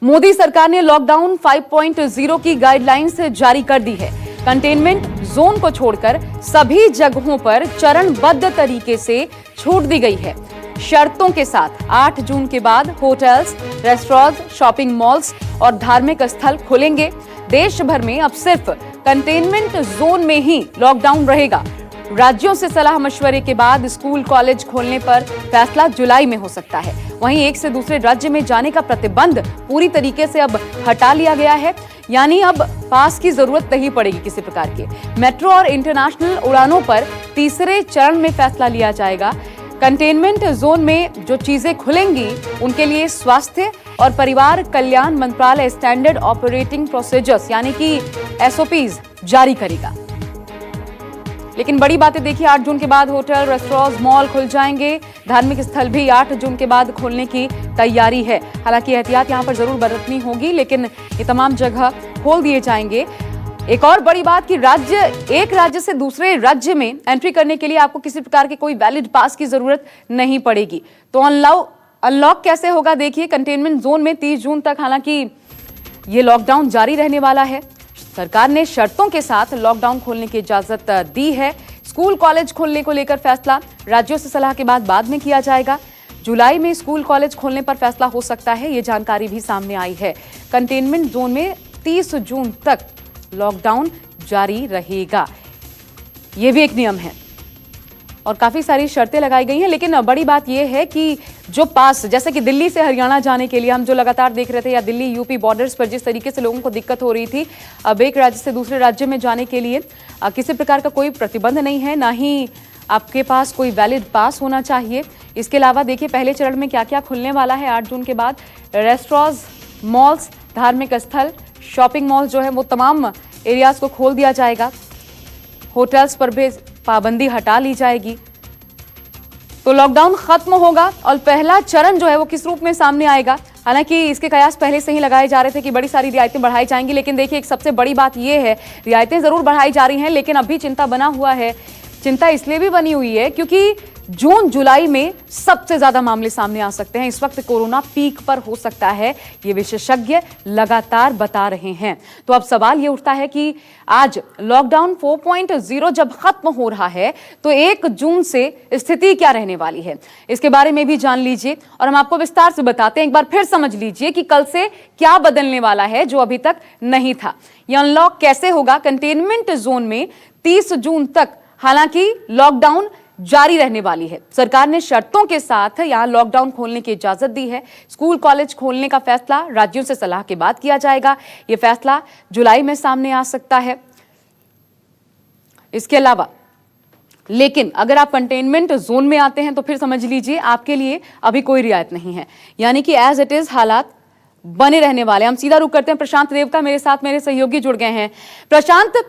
मोदी सरकार ने लॉकडाउन 5.0 की गाइडलाइंस जारी कर दी है। कंटेनमेंट जोन को छोड़कर सभी जगहों पर चरणबद्ध तरीके से छूट दी गई है। शर्तों के साथ 8 जून के बाद होटल्स, रेस्टोरेंट, शॉपिंग मॉल्स और धार्मिक स्थल खुलेंगे। देश भर में अब सिर्फ कंटेनमेंट जोन में ही लॉकडाउन रहेगा। राज्यों से सलाह मशवरे के बाद स्कूल कॉलेज खोलने पर फैसला जुलाई में हो सकता है। वहीं एक से दूसरे राज्य में जाने का प्रतिबंध पूरी तरीके से अब हटा लिया गया है, यानी अब पास की जरूरत नहीं पड़ेगी किसी प्रकार के। मेट्रो और इंटरनेशनल उड़ानों पर तीसरे चरण में फैसला लिया जाएगा। कंटेनमेंट जोन में जो चीजें खुलेंगी उनके लिए स्वास्थ्य और परिवार कल्याण मंत्रालय स्टैंडर्ड ऑपरेटिंग प्रोसीजर्स यानी कि एसओपीज जारी करेगा। लेकिन बड़ी बातें देखिए, 8 जून के बाद होटल, रेस्टोरेंट, मॉल खुल जाएंगे। धार्मिक स्थल भी 8 जून के बाद खोलने की तैयारी है। हालांकि एहतियात यहां पर जरूर बरतनी होगी, लेकिन ये तमाम जगह खोल दिए जाएंगे। एक और बड़ी बात कि एक राज्य से दूसरे राज्य में एंट्री करने के लिए आपको किसी प्रकार के कोई वैलिड पास की जरूरत नहीं पड़ेगी। तो अनलॉक कैसे होगा देखिए। कंटेनमेंट जोन में 30 जून तक हालांकि ये लॉकडाउन जारी रहने वाला है। सरकार ने शर्तों के साथ लॉकडाउन खोलने की इजाजत दी है। स्कूल कॉलेज खोलने को लेकर फैसला राज्यों से सलाह के बाद में किया जाएगा। जुलाई में स्कूल कॉलेज खोलने पर फैसला हो सकता है, ये जानकारी भी सामने आई है। कंटेनमेंट जोन में 30 जून तक लॉकडाउन जारी रहेगा, ये भी एक नियम है और काफी सारी शर्तें लगाई गई हैं। लेकिन बड़ी बात यह है कि जो पास, जैसे कि दिल्ली से हरियाणा जाने के लिए हम जो लगातार देख रहे थे, या दिल्ली यूपी बॉर्डर्स पर जिस तरीके से लोगों को दिक्कत हो रही थी, अब एक राज्य से दूसरे राज्य में जाने के लिए किसी प्रकार का कोई प्रतिबंध नहीं है, ना ही आपके पास कोई वैलिड पास होना चाहिए। इसके अलावा देखिए पहले चरण में क्या क्या खुलने वाला है 8 जून के बाद। रेस्टोरेंट्स, मॉल्स, धार्मिक स्थल, शॉपिंग मॉल जो है वो तमाम एरियाज को खोल दिया जाएगा। होटल्स पर भी पाबंदी हटा ली जाएगी। तो लॉकडाउन खत्म होगा और पहला चरण जो है वो किस रूप में सामने आएगा। हालांकि इसके कयास पहले से ही लगाए जा रहे थे कि बड़ी सारी रियायतें बढ़ाई जाएंगी, लेकिन देखिए एक सबसे बड़ी बात यह है, रियायतें जरूर बढ़ाई जा रही हैं, लेकिन अभी चिंता बना हुआ है। चिंता इसलिए भी बनी हुई है क्योंकि जून जुलाई में सबसे ज्यादा मामले सामने आ सकते हैं। इस वक्त कोरोना पीक पर हो सकता है, ये विशेषज्ञ लगातार बता रहे हैं। तो अब सवाल ये उठता है कि आज लॉकडाउन 4.0 जब खत्म हो रहा है तो 1 जून से स्थिति क्या रहने वाली है, इसके बारे में भी जान लीजिए और हम आपको विस्तार से बताते हैं। एक बार फिर समझ लीजिए कि कल से क्या बदलने वाला है जो अभी तक नहीं था। यह अनलॉक कैसे होगा। कंटेनमेंट जोन में 30 जून तक हालांकि लॉकडाउन जारी रहने वाली है। सरकार ने शर्तों के साथ यहां लॉकडाउन खोलने की इजाजत दी है। स्कूल कॉलेज खोलने का फैसला राज्यों से सलाह के बाद किया जाएगा। यह फैसला जुलाई में सामने आ सकता है। इसके अलावा लेकिन अगर आप कंटेनमेंट जोन में आते हैं तो फिर समझ लीजिए आपके लिए अभी कोई रियायत नहीं है, यानी कि एज इट इज हालात बने रहने वाले। हम सीधा रुख करते हैं। प्रशांत रेवका मेरे साथ, मेरे सहयोगी जुड़ गए हैं। प्रशांत,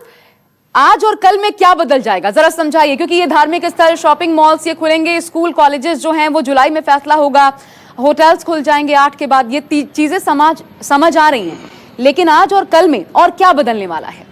आज और कल में क्या बदल जाएगा जरा समझाइए, क्योंकि ये धार्मिक स्थल, शॉपिंग मॉल्स ये खुलेंगे, स्कूल कॉलेजेस जो हैं वो जुलाई में फैसला होगा, होटल्स खुल जाएंगे 8 के बाद, ये चीजें समझ आ रही हैं, लेकिन आज और कल में और क्या बदलने वाला है?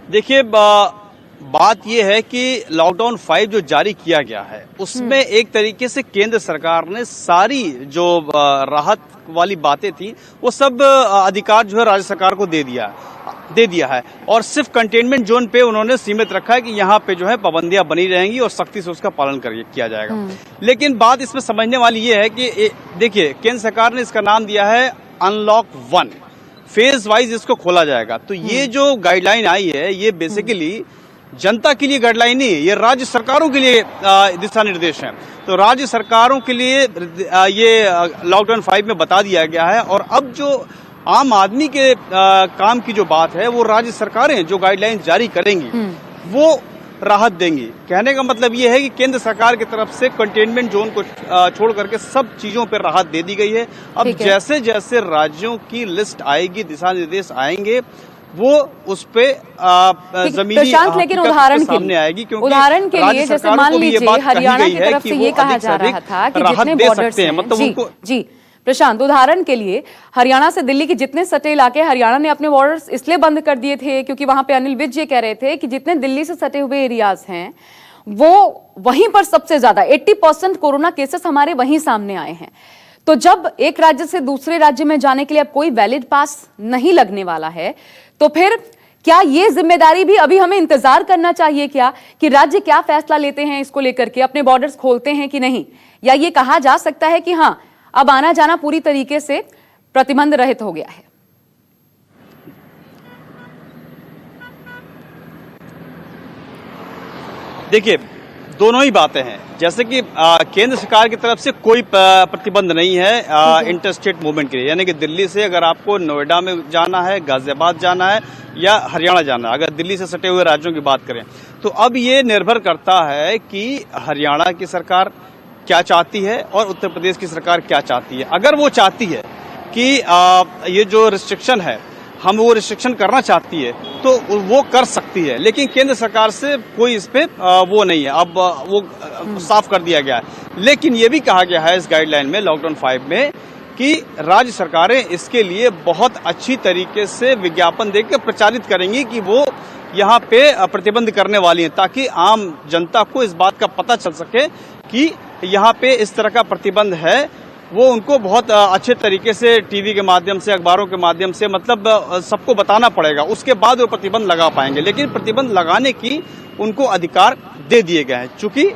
देखिए बात यह है कि लॉकडाउन 5 जो जारी किया गया है उसमें एक तरीके से केंद्र सरकार ने सारी जो राहत वाली बातें थी वो सब अधिकार जो है राज्य सरकार को दे दिया है और सिर्फ कंटेनमेंट जोन पे उन्होंने सीमित रखा है कि यहाँ पे जो है पाबंदियां बनी रहेंगी और सख्ती से उसका पालन किया जाएगा। लेकिन बात इसमें समझने वाली ये है कि देखिए केंद्र सरकार ने इसका नाम दिया है अनलॉक 1, फेज वाइज इसको खोला जाएगा। तो ये जो गाइडलाइन आई है ये बेसिकली जनता के लिए गाइडलाइन नहीं है, ये राज्य सरकारों के लिए दिशा निर्देश हैं। तो राज्य सरकारों के लिए ये लॉकडाउन 5 में बता दिया गया है और अब जो आम आदमी के काम की जो बात है वो राज्य सरकारें जो गाइडलाइन जारी करेंगी वो राहत देंगी। कहने का मतलब ये है कि केंद्र सरकार की तरफ से कंटेनमेंट जोन को छोड़ करके सब चीजों पर राहत दे दी गई है। अब जैसे जैसे राज्यों की लिस्ट आएगी, दिशा निर्देश आएंगे, वो उस पे जमीनी लेकिन उदाहरण सामने आएगी। क्योंकि उदाहरण के लिए जैसे मान लीजिए हरियाणा की तरफ से ये कहा जा रहा था कि जितने बॉर्डर्स हैं, मतलब उनको जी प्रशांत, उदाहरण के लिए हरियाणा से दिल्ली के जितने सटे इलाके हरियाणा ने अपने बॉर्डर्स इसलिए बंद कर दिए थे क्योंकि वहां पे अनिल विज ये कह रहे थे कि जितने दिल्ली से सटे हुए एरियाज हैं वो वहीं पर सबसे ज्यादा 80% कोरोना केसेस हमारे वहीं सामने आए हैं। तो जब एक राज्य से दूसरे राज्य में जाने के लिए अब कोई वैलिड पास नहीं लगने वाला है, तो फिर क्या ये जिम्मेदारी भी अभी हमें इंतजार करना चाहिए क्या कि राज्य क्या फैसला लेते हैं इसको लेकर के, अपने बॉर्डर्स खोलते हैं कि नहीं, या ये कहा जा सकता है कि हाँ अब आना जाना पूरी तरीके से प्रतिबंध रहित हो गया है? देखिए, दोनों ही बातें हैं। जैसे कि केंद्र सरकार की तरफ से कोई प्रतिबंध नहीं है इंटर स्टेट मूवमेंट के लिए, यानी कि दिल्ली से अगर आपको नोएडा में जाना है, गाजियाबाद जाना है या हरियाणा जाना है, अगर दिल्ली से सटे हुए राज्यों की बात करें, तो अब ये निर्भर करता है कि हरियाणा की सरकार क्या चाहती है और उत्तर प्रदेश की सरकार क्या चाहती है। अगर वो चाहती है कि ये जो रिस्ट्रिक्शन है हम वो रिस्ट्रिक्शन करना चाहती है तो वो कर सकती है, लेकिन केंद्र सरकार से कोई इस पे वो नहीं है। अब वो साफ कर दिया गया है। लेकिन ये भी कहा गया है इस गाइडलाइन में, लॉकडाउन 5 में, कि राज्य सरकारें इसके लिए बहुत अच्छी तरीके से विज्ञापन देकर प्रचारित करेंगी कि वो यहाँ पे प्रतिबंध करने वाली हैं, ताकि आम जनता को इस बात का पता चल सके कि यहाँ पे इस तरह का प्रतिबंध है। वो उनको बहुत अच्छे तरीके से टीवी के माध्यम से, अखबारों के माध्यम से, मतलब सबको बताना पड़ेगा, उसके बाद वो प्रतिबंध लगा पाएंगे। लेकिन प्रतिबंध लगाने की उनको अधिकार दे दिए गए हैं। चूंकि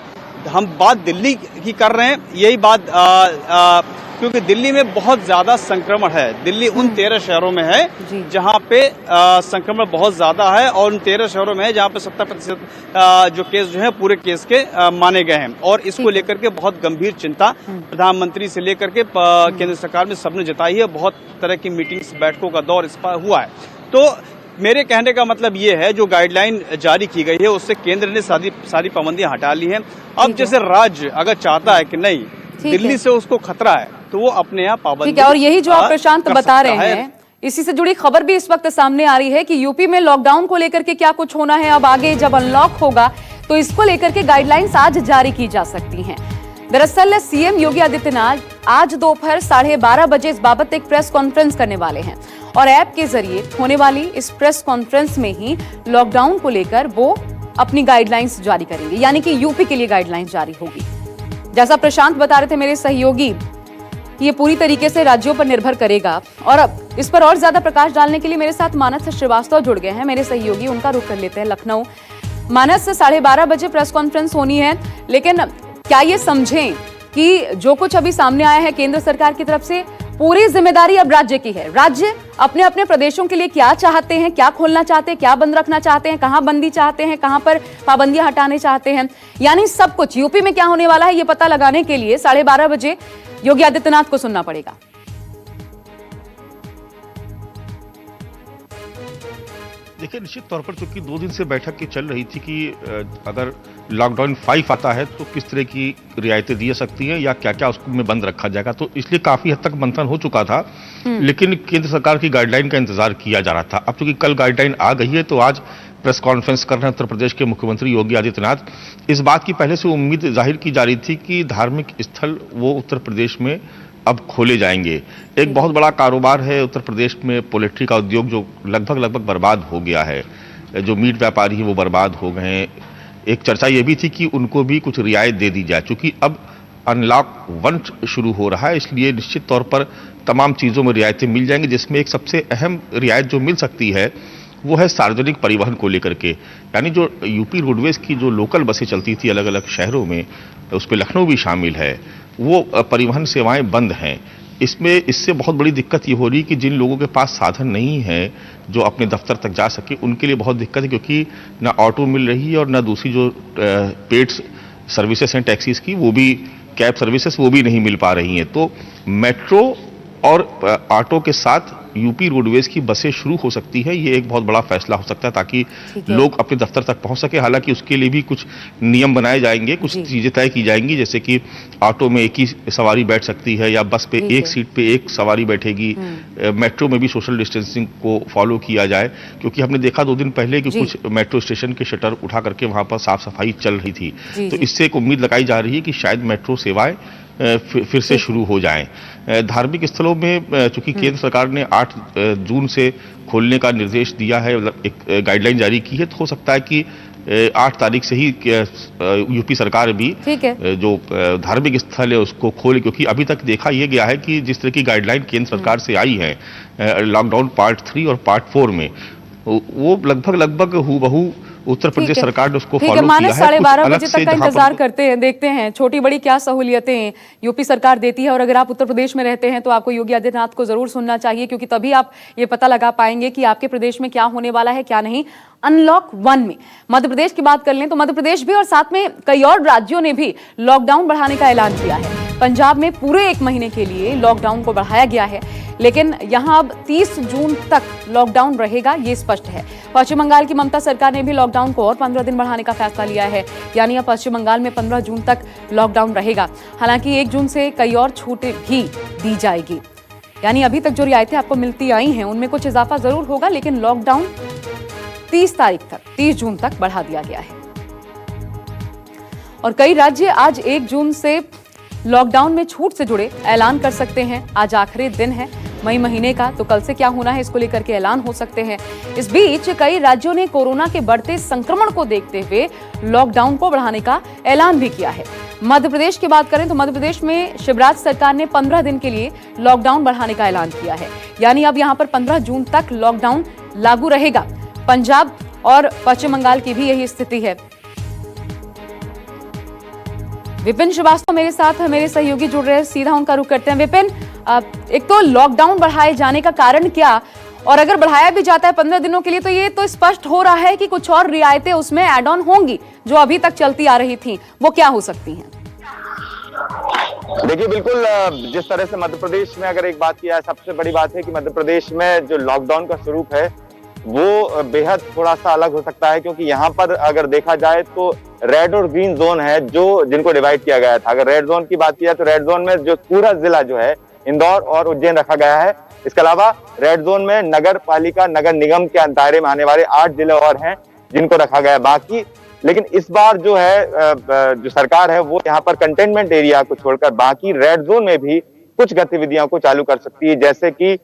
हम बात दिल्ली की कर रहे हैं, यही बात क्योंकि दिल्ली में बहुत ज्यादा संक्रमण है। दिल्ली उन 13 शहरों में है जहां पे संक्रमण बहुत ज्यादा है, और उन 13 शहरों में है जहां पे 70% जो केस जो है पूरे केस के माने गए हैं। और इसको लेकर के बहुत गंभीर चिंता प्रधानमंत्री से लेकर के केंद्र सरकार में सबने जताई है। बहुत तरह की मीटिंग्स, बैठकों का दौर इस पर हुआ है। तो मेरे कहने का मतलब ये है, जो गाइडलाइन जारी की गई है उससे केंद्र ने सारी पाबंदियां हटा ली हैं। अब जैसे राज्य अगर चाहता है कि नहीं दिल्ली से उसको खतरा है, तो वो अपने यहाँ पाबंदी। ठीक है, और यही जो आप प्रशांत बता रहे हैं, इसी से जुड़ी खबर भी इस वक्त सामने आ रही है कि यूपी में लॉकडाउन को लेकर के क्या कुछ होना है। अब आगे जब अनलॉक होगा तो इसको लेकर के गाइडलाइंस आज जारी की जा सकती हैं। दरअसल सीएम योगी आदित्यनाथ आज दोपहर 12:30 बजे इस बाबत एक प्रेस कॉन्फ्रेंस करने वाले हैं, और ऐप के जरिए होने वाली इस प्रेस कॉन्फ्रेंस में ही लॉकडाउन को लेकर वो अपनी गाइडलाइंस जारी करेंगे, यानी कि यूपी के लिए गाइडलाइंस जारी होगी। जैसा प्रशांत बता रहे थे मेरे सहयोगी, ये पूरी तरीके से राज्यों पर निर्भर करेगा। और अब इस पर और ज्यादा प्रकाश डालने के लिए मेरे साथ मानस श्रीवास्तव जुड़ गए हैं, मेरे सहयोगी। उनका रुख कर लेते हैं लखनऊ। मानस, 12:30 बजे प्रेस कॉन्फ्रेंस होनी है, लेकिन क्या ये समझें कि जो कुछ अभी सामने आया है केंद्र सरकार की तरफ से, पूरी जिम्मेदारी अब राज्य की है? राज्य अपने अपने प्रदेशों के लिए क्या चाहते हैं, क्या खोलना चाहते हैं, क्या बंद रखना चाहते हैं, कहां बंदी चाहते हैं, कहां पर पाबंदियां हटाने चाहते हैं, यानी सब कुछ यूपी में क्या होने वाला है ये पता लगाने के लिए 12:30 बजे योगी आदित्यनाथ को सुनना पड़ेगा। देखिए, निश्चित तौर पर क्योंकि 2 दिन से बैठक की चल रही थी कि अगर लॉकडाउन 5 आता है तो किस तरह की रियायतें दी जा सकती हैं या क्या क्या उसको में बंद रखा जाएगा, तो इसलिए काफी हद तक मंथन हो चुका था। लेकिन केंद्र सरकार की गाइडलाइन का इंतजार किया जा रहा था। अब चूंकि कल गाइडलाइन आ गई है तो आज प्रेस कॉन्फ्रेंस कर रहे हैं उत्तर प्रदेश के मुख्यमंत्री योगी आदित्यनाथ। इस बात की पहले से उम्मीद जाहिर की जा रही थी कि धार्मिक स्थल वो उत्तर प्रदेश में अब खोले जाएंगे। एक बहुत बड़ा कारोबार है उत्तर प्रदेश में पोल्ट्री का उद्योग, जो लगभग बर्बाद हो गया है। जो मीट व्यापारी है वो बर्बाद हो गए हैं। एक चर्चा ये भी थी कि उनको भी कुछ रियायत दे दी जाए। चूंकि अब अनलॉक 1 शुरू हो रहा है, इसलिए निश्चित तौर पर तमाम चीज़ों में रियायतें मिल जाएंगी, जिसमें एक सबसे अहम रियायत जो मिल सकती है वो है सार्वजनिक परिवहन को लेकर के। यानी जो यूपी रोडवेज की जो लोकल बसें चलती थी अलग अलग शहरों में, उस पर लखनऊ भी शामिल है, वो परिवहन सेवाएं बंद हैं। इससे बहुत बड़ी दिक्कत ये हो रही है कि जिन लोगों के पास साधन नहीं है जो अपने दफ्तर तक जा सके, उनके लिए बहुत दिक्कत है, क्योंकि ना ऑटो मिल रही है और ना दूसरी जो पेड सर्विसेज हैं टैक्सीज की, वो भी कैब सर्विसेज वो भी नहीं मिल पा रही हैं। तो मेट्रो और ऑटो के साथ यूपी रोडवेज की बसें शुरू हो सकती है। ये एक बहुत बड़ा फैसला हो सकता है ताकि लोग अपने दफ्तर तक पहुंच सके। हालांकि उसके लिए भी कुछ नियम बनाए जाएंगे, कुछ चीजें तय की जाएंगी, जैसे कि ऑटो में एक ही सवारी बैठ सकती है या बस पे एक सीट पे एक सवारी बैठेगी। मेट्रो में भी सोशल डिस्टेंसिंग को फॉलो किया जाए, क्योंकि हमने देखा 2 दिन पहले कि कुछ मेट्रो स्टेशन के शटर उठा करके वहां पर साफ सफाई चल रही थी। तो इससे एक उम्मीद लगाई जा रही है कि शायद मेट्रो सेवाएं फिर से शुरू हो जाएं। धार्मिक स्थलों में चूंकि केंद्र सरकार ने 8 जून से खोलने का निर्देश दिया है, मतलब एक गाइडलाइन जारी की है, तो हो सकता है कि 8 तारीख से ही यूपी सरकार भी जो धार्मिक स्थल है उसको खोले, क्योंकि अभी तक देखा यह गया है कि जिस तरह की गाइडलाइन केंद्र सरकार से आई है लॉकडाउन पार्ट 3 और पार्ट 4 में, वो लगभग हूबहू उत्तर प्रदेश सरकार ने उसको फॉलो किया है। 12:30 बजे तक का इंतजार करते हैं, देखते हैं छोटी बड़ी क्या सहूलियतें यूपी सरकार देती है। और अगर आप उत्तर प्रदेश में रहते हैं तो आपको योगी आदित्यनाथ को जरूर सुनना चाहिए, क्योंकि तभी आप ये पता लगा पाएंगे कि आपके प्रदेश में क्या होने वाला है क्या नहीं। अनलॉक 1 में मध्य प्रदेश की बात कर लें तो मध्य प्रदेश भी और साथ में कई और राज्यों ने भी लॉकडाउन बढ़ाने का ऐलान किया है। पंजाब में पूरे 1 महीने के लिए लॉकडाउन को बढ़ाया गया है, लेकिन यहां अब 30 जून तक लॉकडाउन रहेगा, ये स्पष्ट है। पश्चिम बंगाल की ममता सरकार ने भी लॉकडाउन को और 15 दिन बढ़ाने का फैसला लिया है, यानी अब पश्चिम बंगाल में 15 जून तक लॉकडाउन रहेगा। हालांकि 1 जून से कई और छूटें भी दी जाएगी, यानी अभी तक जो रियायतें आपको मिलती आई हैं उनमें कुछ इजाफा जरूर होगा, लेकिन लॉकडाउन 30 जून तक बढ़ा दिया गया है। और कई राज्य आज 1 जून से लॉकडाउन में छूट से जुड़े ऐलान कर सकते हैं। आज आखिरी दिन है मई महीने का, तो कल से क्या होना है इसको लेकर के ऐलान हो सकते हैं। इस बीच कई राज्यों ने कोरोना के बढ़ते संक्रमण को देखते हुए लॉकडाउन को बढ़ाने का ऐलान भी किया है। मध्य प्रदेश की बात करें तो मध्य प्रदेश में शिवराज सरकार ने 15 दिन के लिए लॉकडाउन बढ़ाने का ऐलान किया है, यानी अब यहां पर 15 जून तक लॉकडाउन लागू रहेगा। पंजाब और पश्चिम बंगाल की भी यही स्थिति है। विपिन श्रीवास्तव मेरे साथ मेरे सहयोगी जुड़ रहे हैं, सीधा उनका रुख करते हैं। विपिन, एक तो लॉकडाउन बढ़ाए जाने का कारण क्या, और अगर बढ़ाया भी जाता है 15 दिनों के लिए तो ये तो स्पष्ट हो रहा है कि कुछ और रियायतें उसमें ऐड ऑन होंगी जो अभी तक चलती आ रही थी, वो क्या हो सकती हैं? देखिए, बिल्कुल जिस तरह से मध्य प्रदेश में अगर एक बात किया है, सबसे बड़ी बात है कि मध्य प्रदेश में जो लॉकडाउन का स्वरूप है वो बेहद थोड़ा सा अलग हो सकता है, क्योंकि यहाँ पर अगर देखा जाए तो रेड और ग्रीन जोन है जो जिनको डिवाइड किया गया था। अगर रेड जोन की बात की जाए तो रेड जोन में जो पूरा जिला जो है इंदौर और उज्जैन रखा गया है। इसके अलावा रेड जोन में नगर पालिका नगर निगम के दायरे में आने वाले 8 जिले और हैं जिनको रखा गया है। बाकी लेकिन इस बार जो है जो सरकार है वो यहाँ पर कंटेनमेंट एरिया को छोड़कर बाकी रेड जोन में भी कुछ गतिविधियों को चालू कर सकती है, जैसे कि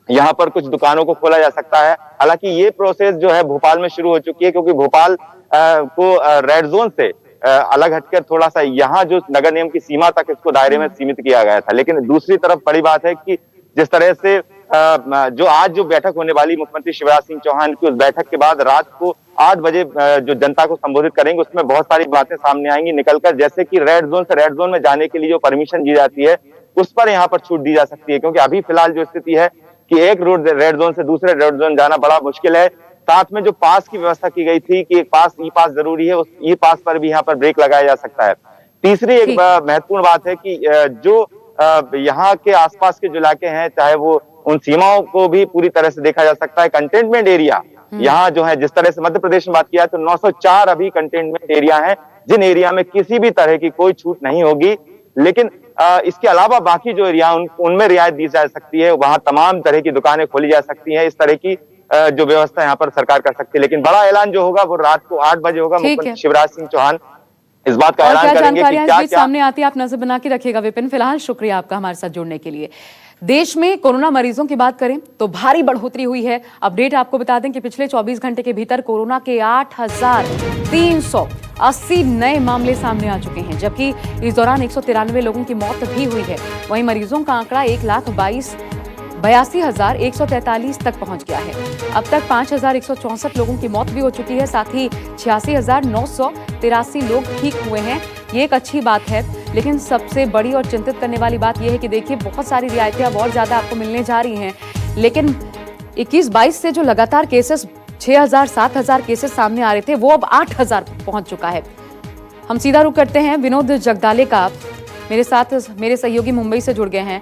यहाँ पर कुछ दुकानों को खोला जा सकता है। हालांकि ये प्रोसेस जो है भोपाल में शुरू हो चुकी है, क्योंकि भोपाल को रेड जोन से अलग हटकर थोड़ा सा यहाँ जो नगर निगम की सीमा तक इसको दायरे में सीमित किया गया था। लेकिन दूसरी तरफ बड़ी बात है कि जिस तरह से जो आज जो बैठक होने वाली मुख्यमंत्री शिवराज सिंह चौहान की, उस बैठक के बाद रात को 8 बजे जो जनता को संबोधित करेंगे उसमें बहुत सारी बातें सामने आएंगी निकलकर, जैसे कि रेड जोन से रेड जोन में जाने के लिए जो परमिशन दी जाती है उस पर यहाँ पर छूट दी जा सकती है, क्योंकि अभी फिलहाल जो स्थिति है कि एक रोड रेड जोन से दूसरे रेड जोन जाना बड़ा मुश्किल है। साथ में जो पास की व्यवस्था की गई थी कि एक पास ई पास जरूरी है, उस ई पास पर भी यहाँ पर ब्रेक लगाया जा सकता है। तीसरी एक महत्वपूर्ण बात है कि जो यहाँ के आसपास के जो इलाके हैं, चाहे वो उन सीमाओं को भी पूरी तरह से देखा जा सकता है। कंटेनमेंट एरिया यहाँ जो है, जिस तरह से मध्य प्रदेश में बात किया है तो 904 अभी कंटेनमेंट एरिया है जिन एरिया में किसी भी तरह की कोई छूट नहीं होगी। लेकिन इसके अलावा बाकी जो एरिया उनमें रियायत दी जा सकती है, वहां तमाम तरह की दुकानें खोली जा सकती हैं। इस तरह की जो व्यवस्था यहाँ पर सरकार कर सकती है। लेकिन बड़ा ऐलान जो होगा वो रात को 8 बजे होगा। मुख्यमंत्री शिवराज सिंह चौहान इस बात का ऐलान करेंगे कि क्या सामने आती है, आप नजर बना के रखिएगा। विपिन, फिलहाल शुक्रिया आपका हमारे साथ जुड़ने के लिए। देश में कोरोना मरीजों की बात करें तो भारी बढ़ोतरी हुई है। अपडेट आपको बता दें कि पिछले 24 घंटे के भीतर कोरोना के 8,380 नए मामले सामने आ चुके हैं, जबकि इस दौरान 193 लोगों की मौत भी हुई है। वहीं मरीजों का आंकड़ा 1,82,143 तक पहुंच गया है। अब तक 5,164 लोगों की मौत भी हो चुकी है, साथ ही 86,983 लोग ठीक हुए हैं। ये एक अच्छी बात है, लेकिन सबसे बड़ी और चिंतित करने वाली बात यह है कि देखिए बहुत सारी रियायतें अब और ज्यादा आपको मिलने जा रही हैं, लेकिन 21-22 से जो लगातार केसेस 6,000 7,000 केसेस सामने आ रहे थे वो अब 8,000 पहुंच चुका है। हम सीधा रुख करते हैं विनोद जगदाले का, मेरे साथ मेरे सहयोगी मुंबई से जुड़ गए हैं।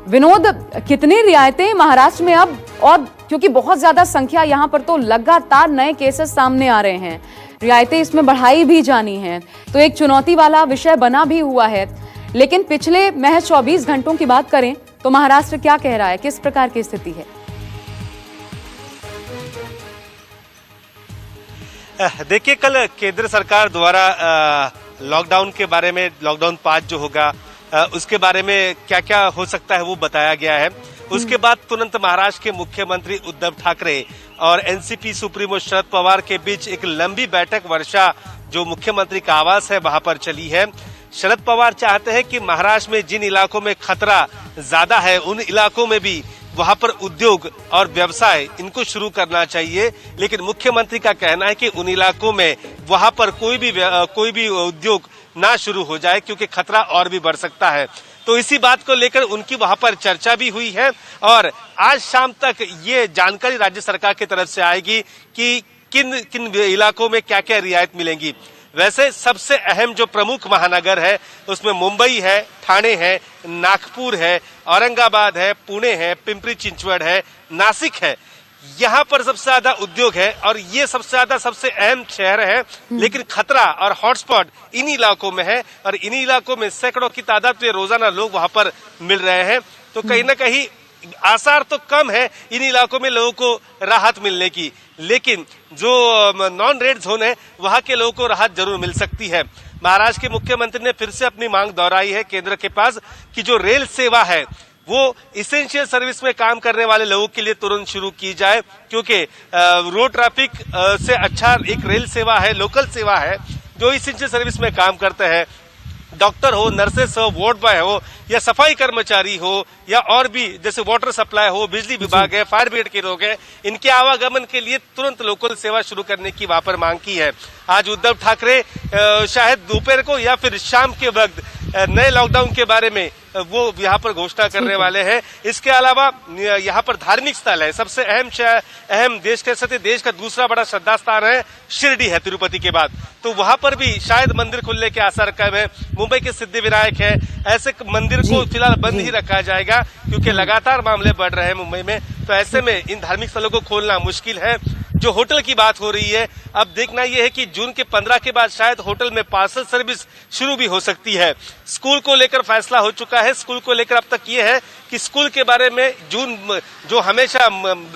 विनोद, कितनी रियायतें महाराष्ट्र में अब, और क्योंकि बहुत ज्यादा संख्या यहाँ पर तो लगातार नए केसेस सामने आ रहे हैं, रियायतें इसमें बढ़ाई भी जानी हैं, तो एक चुनौती वाला विषय बना भी हुआ है। लेकिन पिछले महज 24 घंटों की बात करें तो महाराष्ट्र क्या कह रहा है, किस प्रकार की स्थिति है? देखिए, कल केंद्र सरकार द्वारा लॉकडाउन के बारे में, लॉकडाउन 5 जो होगा उसके बारे में क्या क्या हो सकता है वो बताया गया है। उसके बाद तुरंत महाराष्ट्र के मुख्यमंत्री उद्धव ठाकरे और एनसीपी सुप्रीमो शरद पवार के बीच एक लंबी बैठक वर्षा जो मुख्यमंत्री का आवास है वहां पर चली है। शरद पवार चाहते हैं कि महाराष्ट्र में जिन इलाकों में खतरा ज्यादा है उन इलाकों में भी वहां पर उद्योग और व्यवसाय इनको शुरू करना चाहिए, लेकिन मुख्यमंत्री का कहना है कि उन इलाकों में वहां पर कोई भी उद्योग ना शुरू हो जाए क्योंकि खतरा और भी बढ़ सकता है। तो इसी बात को लेकर उनकी वहां पर चर्चा भी हुई है और आज शाम तक ये जानकारी राज्य सरकार की तरफ से आएगी कि किन किन इलाकों में क्या क्या रियायत मिलेंगी। वैसे सबसे अहम जो प्रमुख महानगर है उसमें मुंबई है, ठाणे है, नागपुर है, औरंगाबाद है, पुणे है, पिंपरी चिंचवड है, नासिक है। यहाँ पर सबसे ज्यादा उद्योग है और ये सबसे अहम शहर है, लेकिन खतरा और हॉटस्पॉट इन्हीं इलाकों में है और इन्हीं इलाकों में सैकड़ों की तादाद में रोजाना लोग वहां पर मिल रहे हैं। तो कहीं ना कहीं आसार तो कम है इन इलाकों में लोगों को राहत मिलने की, लेकिन जो नॉन रेड जोन है वहां के लोगों को राहत जरूर मिल सकती है। महाराष्ट्र के मुख्यमंत्री ने फिर से अपनी मांग दोहराई है केंद्र के पास कि जो रेल सेवा है वो इसेंशियल सर्विस में काम करने वाले लोगों के लिए तुरंत शुरू की जाए, क्योंकि रोड ट्रैफिक से अच्छा एक रेल सेवा है, लोकल सेवा है जो इसेंशियल सर्विस में काम करते हैं। डॉक्टर हो, नर्सेस हो, वार्ड बॉय हो या सफाई कर्मचारी हो या और भी जैसे वाटर सप्लाई हो, बिजली विभाग है, फायर ब्रिगेड के लोग हैं, इनके आवागमन के लिए तुरंत लोकल सेवा शुरू करने की वहां पर मांग की है। आज उद्धव ठाकरे शायद दोपहर को या फिर शाम के वक्त नए लॉकडाउन के बारे में वो यहाँ पर घोषणा करने वाले हैं। इसके अलावा यहाँ पर धार्मिक स्थल है, सबसे अहम देश का दूसरा बड़ा श्रद्धा स्थान है शिरडी है तिरुपति के बाद, तो वहां पर भी शायद मंदिर खुलने के आसार कम है। मुंबई के सिद्धि विनायक है, ऐसे मंदिर को फिलहाल बंद ही रखा जाएगा क्योंकि लगातार मामले बढ़ रहे हैं मुंबई में, तो ऐसे में इन धार्मिक स्थलों को खोलना मुश्किल है। जो होटल की बात हो रही है, अब देखना यह है कि जून के 15 के बाद शायद होटल में पार्सल सर्विस शुरू भी हो सकती है। स्कूल को लेकर फैसला हो चुका है। स्कूल को लेकर अब तक ये है कि स्कूल के बारे में जून जो हमेशा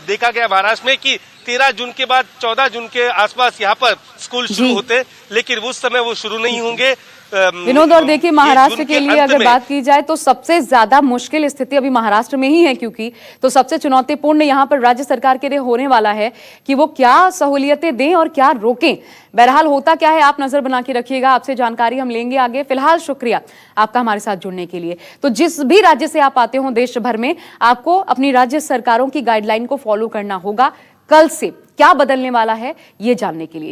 देखा गया महाराष्ट्र में कि 13 जून के बाद 14 जून के आसपास यहाँ पर स्कूल शुरू होते, लेकिन उस समय वो शुरू नहीं होंगे। विनोद, और देखिए महाराष्ट्र के लिए अगर बात की जाए तो सबसे ज्यादा मुश्किल स्थिति अभी महाराष्ट्र में ही है, क्योंकि तो सबसे चुनौतीपूर्ण यहाँ पर राज्य सरकार के लिए होने वाला है कि वो क्या सहूलियतें दें और क्या रोकें। बहरहाल होता क्या है आप नजर बना के रखिएगा, आपसे जानकारी हम लेंगे आगे। फिलहाल शुक्रिया आपका हमारे साथ जुड़ने के लिए। तो जिस भी राज्य से आप आते हो देश भर में, आपको अपनी राज्य सरकारों की गाइडलाइन को फॉलो करना होगा। कल से क्या बदलने वाला है ये जानने के लिए